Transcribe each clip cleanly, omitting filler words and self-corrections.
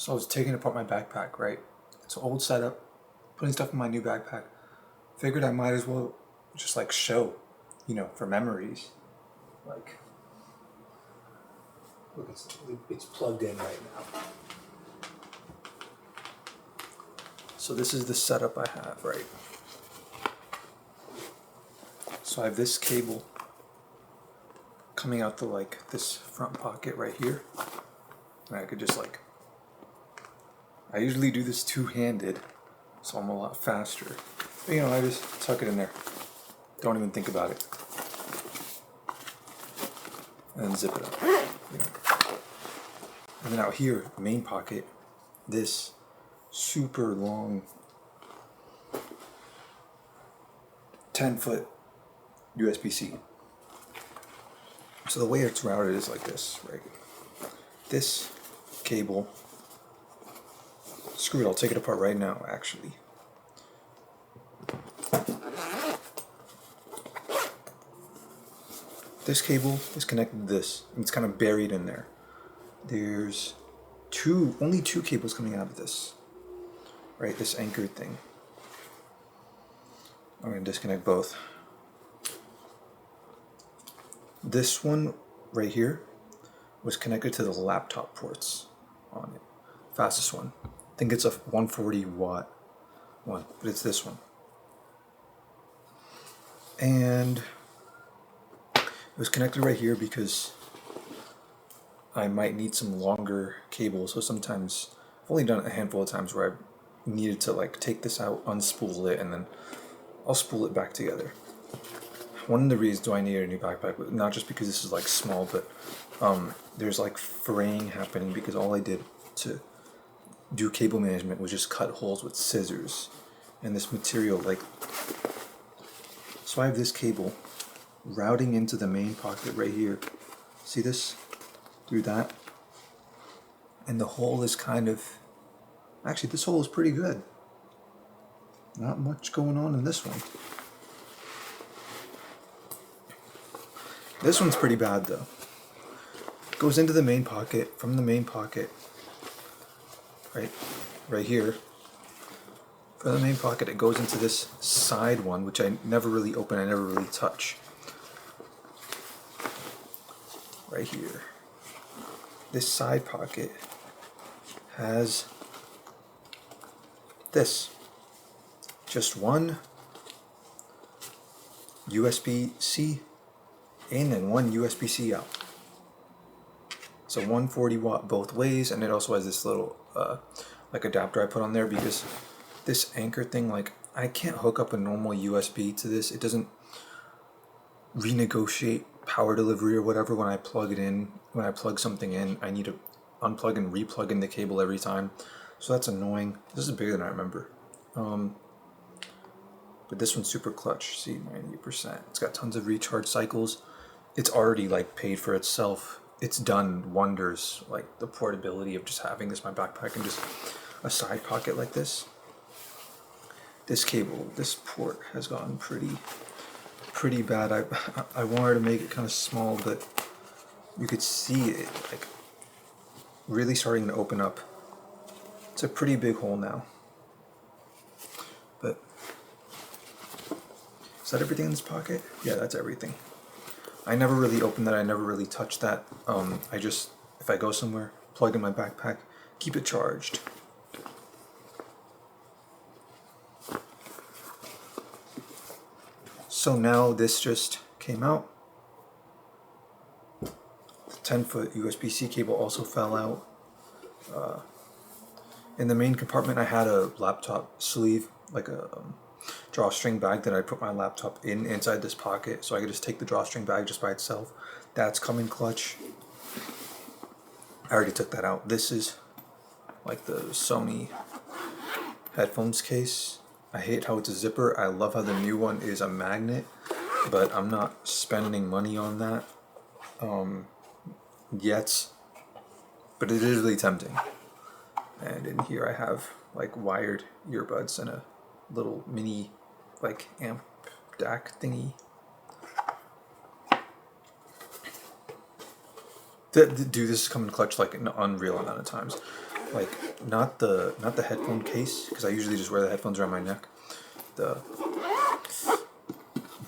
So I was taking apart my backpack, right? It's an old setup, putting stuff in my new backpack. Figured I might as well just like show, for memories. Like, look, it's plugged in right now. So this is the setup I have, right? So I have this cable coming out the this front pocket right here. And I could just I usually do this two-handed, so I'm a lot faster. But, I just tuck it in there. Don't even think about it. And then zip it up. And then out here, main pocket, this super long 10-foot USB-C. So the way it's routed is like this, right? This cable, screw it, I'll take it apart right now, actually. This cable is connected to this, and it's kind of buried in there. There's only two cables coming out of this, right? This anchored thing. I'm going to disconnect both. This one right here was connected to the laptop ports on it. Fastest one. I think it's a 140 watt one, but it's this one. And it was connected right here because I might need some longer cable. So sometimes, I've only done it a handful of times where I needed to take this out, unspool it, and then I'll spool it back together. One of the reasons I needed a new backpack, not just because this is small, but there's fraying happening because all I did to do cable management was just cut holes with scissors. And this material, so I have this cable routing into the main pocket right here. See this? Through that. And the hole is actually this hole is pretty good. Not much going on in this one. This one's pretty bad though. It goes into the main pocket, from the main pocket, right here. From the main pocket it goes into this side one, which I never really open, I never really touch. Right here. This side pocket has this. Just one USB-C in and one USB-C out. So 140 watt both ways, and it also has this little adapter I put on there because this anchor thing, I can't hook up a normal USB to this. It doesn't renegotiate power delivery or whatever when I plug it in. When I plug something in, I need to unplug and replug in the cable every time. So that's annoying. This is bigger than I remember. But this one's super clutch. See, 98%. It's got tons of recharge cycles. It's already paid for itself. It's done wonders. The portability of just having this in my backpack and just a side pocket like this. This cable, this port has gotten pretty bad. I wanted to make it kind of small, but you could see it really starting to open up. It's a pretty big hole now. But is that everything in this pocket? Yeah, that's everything. I never really opened that. I never really touched that. I just, if I go somewhere, plug in my backpack, keep it charged. So now this just came out. The 10-foot USB-C cable also fell out. In the main compartment I had a laptop sleeve, a drawstring bag that I put my laptop inside this pocket, so I could just take the drawstring bag just by itself. That's coming clutch. I already took that out. This is the Sony headphones case. I hate how it's a zipper. I love how the new one is a magnet, but I'm not spending money on that yet. But it is really tempting. And in here I have wired earbuds and a little mini amp DAC thingy. Dude, this is coming clutch like an unreal amount of times. Like not the headphone case, because I usually just wear the headphones around my neck. The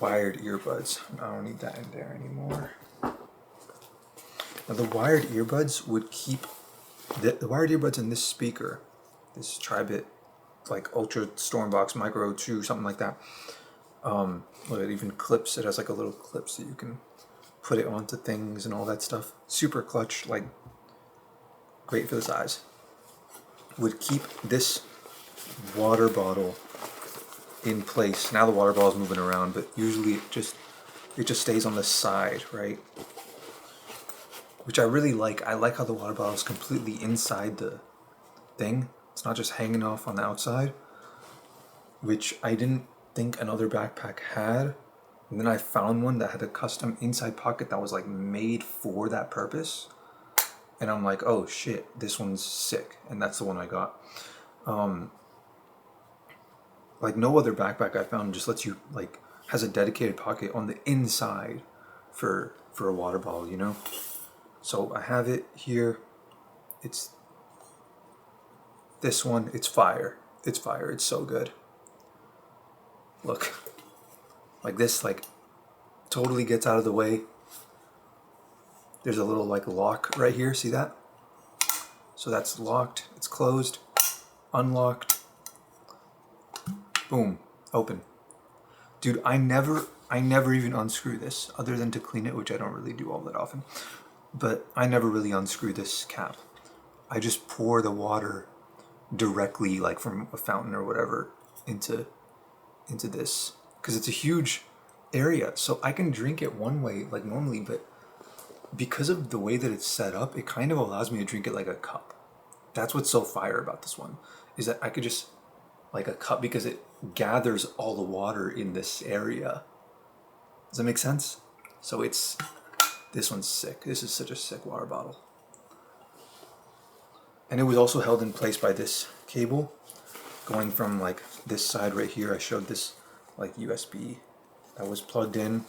wired earbuds. I don't need that in there anymore. Now the wired earbuds would keep the wired earbuds in this speaker, this Tribit, like Ultra Stormbox Micro 2, something like that. Look, it even clips. It has like a little clip so you can put it onto things and all that stuff. Super clutch, like great for the size. Would keep this water bottle in place. Now the water bottle is moving around, but usually it just stays on the side, right? Which I really like. I like how the water bottle is completely inside the thing. It's not just hanging off on the outside, which I didn't think another backpack had. And then I found one that had a custom inside pocket that was like made for that purpose. And I'm like, oh shit, this one's sick. And that's the one I got. Like no other backpack I found just lets you, like, has a dedicated pocket on the inside for a water bottle, you know? So I have it here. It's this one. It's fire. It's fire. It's so good. Look, like this, like totally gets out of the way. There's a little like lock right here. See that? So that's locked. It's closed. Unlocked. Boom. Open. Dude, I never even unscrew this other than to clean it, which I don't really do all that often. But I never really unscrew this cap. I just pour the water directly, like from a fountain or whatever, into this, because it's a huge area. So I can drink it one way like normally, but because of the way that it's set up, it kind of allows me to drink it like a cup. That's what's so fire about this one, is that I could just, like a cup, because it gathers all the water in this area. Does that make sense? So this one's sick. This is such a sick water bottle. And it was also held in place by this cable going from like this side right here. I showed this like USB that was plugged in.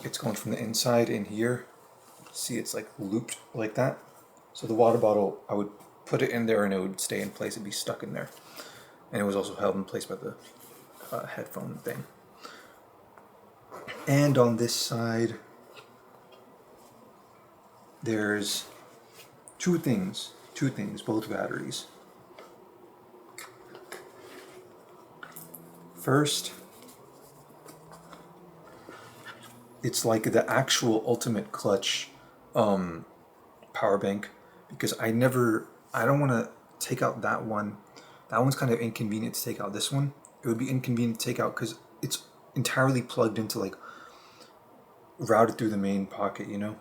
It's going from the inside in here. See, it's like looped like that. So the water bottle, I would put it in there and it would stay in place. It'd be stuck in there. And it was also held in place by the headphone thing. And on this side, there's two things, both batteries. First, it's like the actual ultimate clutch power bank, because I don't want to take out that one. That one's kind of inconvenient to take out. This one, it would be inconvenient to take out because it's entirely plugged into, like, routed through the main pocket, you know?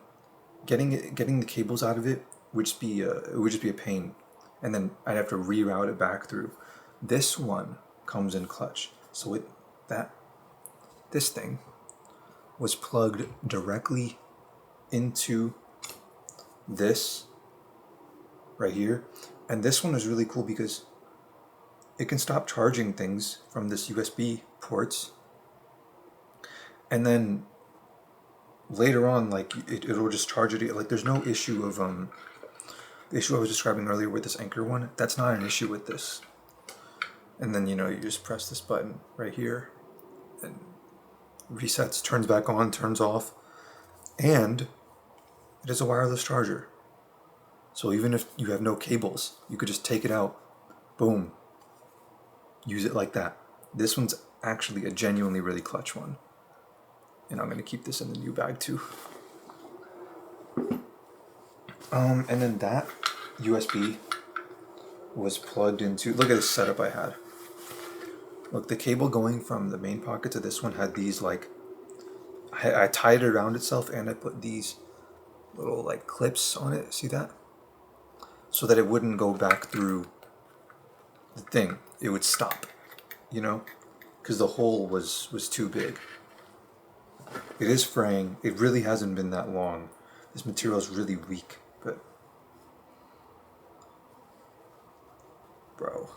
Getting the cables out of it would just be a pain, and then I'd have to reroute it back through. This one comes in clutch, so this thing was plugged directly into this right here, and this one is really cool because it can stop charging things from this USB ports, and then later on, like, it'll just charge it. Like, there's no issue of the issue I was describing earlier with this Anker one. That's not an issue with this. And then, you know, you just press this button right here and resets, turns back on, turns off, and it is a wireless charger. So even if you have no cables, you could just take it out, boom, use it like that. This one's actually a genuinely really clutch one. And I'm going to keep this in the new bag too. And then that USB was plugged into, look at this setup I had. Look, the cable going from the main pocket to this one had these, like, I tied it around itself, and I put these little, like, clips on it, see that? So that it wouldn't go back through the thing. It would stop, you know? Because the hole was too big. It is fraying. It really hasn't been that long. This material is really weak, but bro,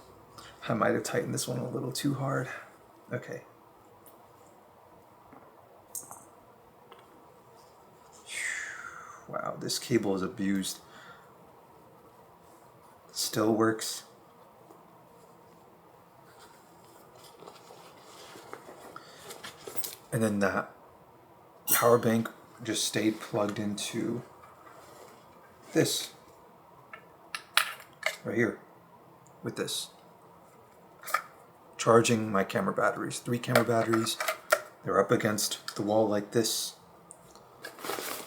I might have tightened this one a little too hard. Okay. Wow, this cable is abused. Still works. And then that power bank just stayed plugged into this right here with this. Charging my camera batteries, 3 camera batteries. They're up against the wall like this.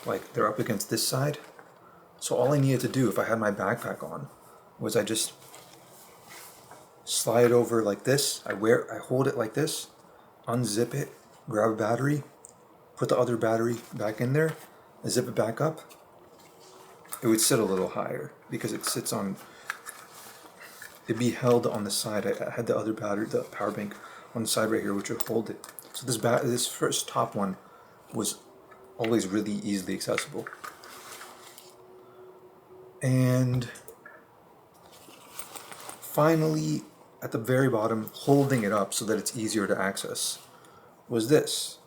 Like they're up against this side. So all I needed to do if I had my backpack on was I just slide it over like this. I hold it like this, unzip it, grab a battery, put the other battery back in there, and zip it back up. It would sit a little higher because it sits on, it'd be held on the side. I had the other battery, the power bank on the side right here, which would hold it. So this first top one was always really easily accessible. And finally, at the very bottom, holding it up so that it's easier to access, was this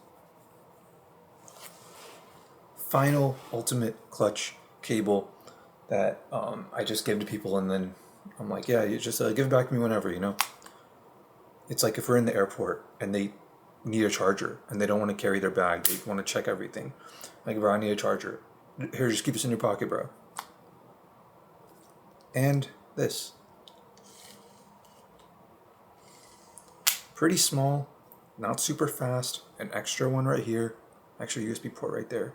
final ultimate clutch cable that I just give to people, and then I'm like, yeah, you just give it back to me whenever, you know. It's like if we're in the airport and they need a charger and they don't want to carry their bag, they want to check everything. Like, bro, I need a charger. Here, just keep this in your pocket, bro. And this. Pretty small, not super fast, an extra one right here, extra USB port right there.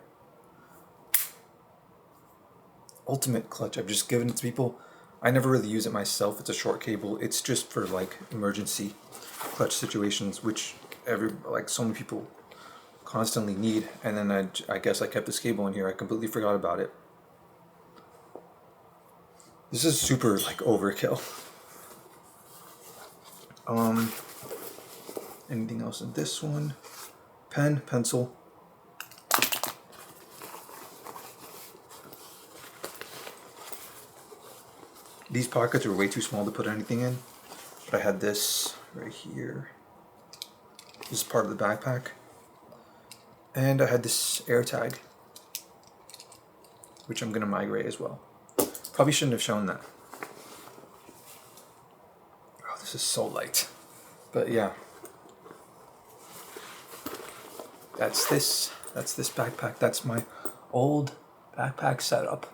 Ultimate clutch, I've just given it to people. I never really use it myself. It's a short cable. It's just for like emergency clutch situations, which so many people constantly need. And then I guess I kept this cable in here. I completely forgot about it. This is super like overkill. Anything else in this one? Pen, pencil. These pockets are way too small to put anything in, but I had this right here. This is part of the backpack. And I had this AirTag, which I'm gonna migrate as well. Probably shouldn't have shown that. Oh, this is so light. But yeah. That's this backpack. That's my old backpack setup.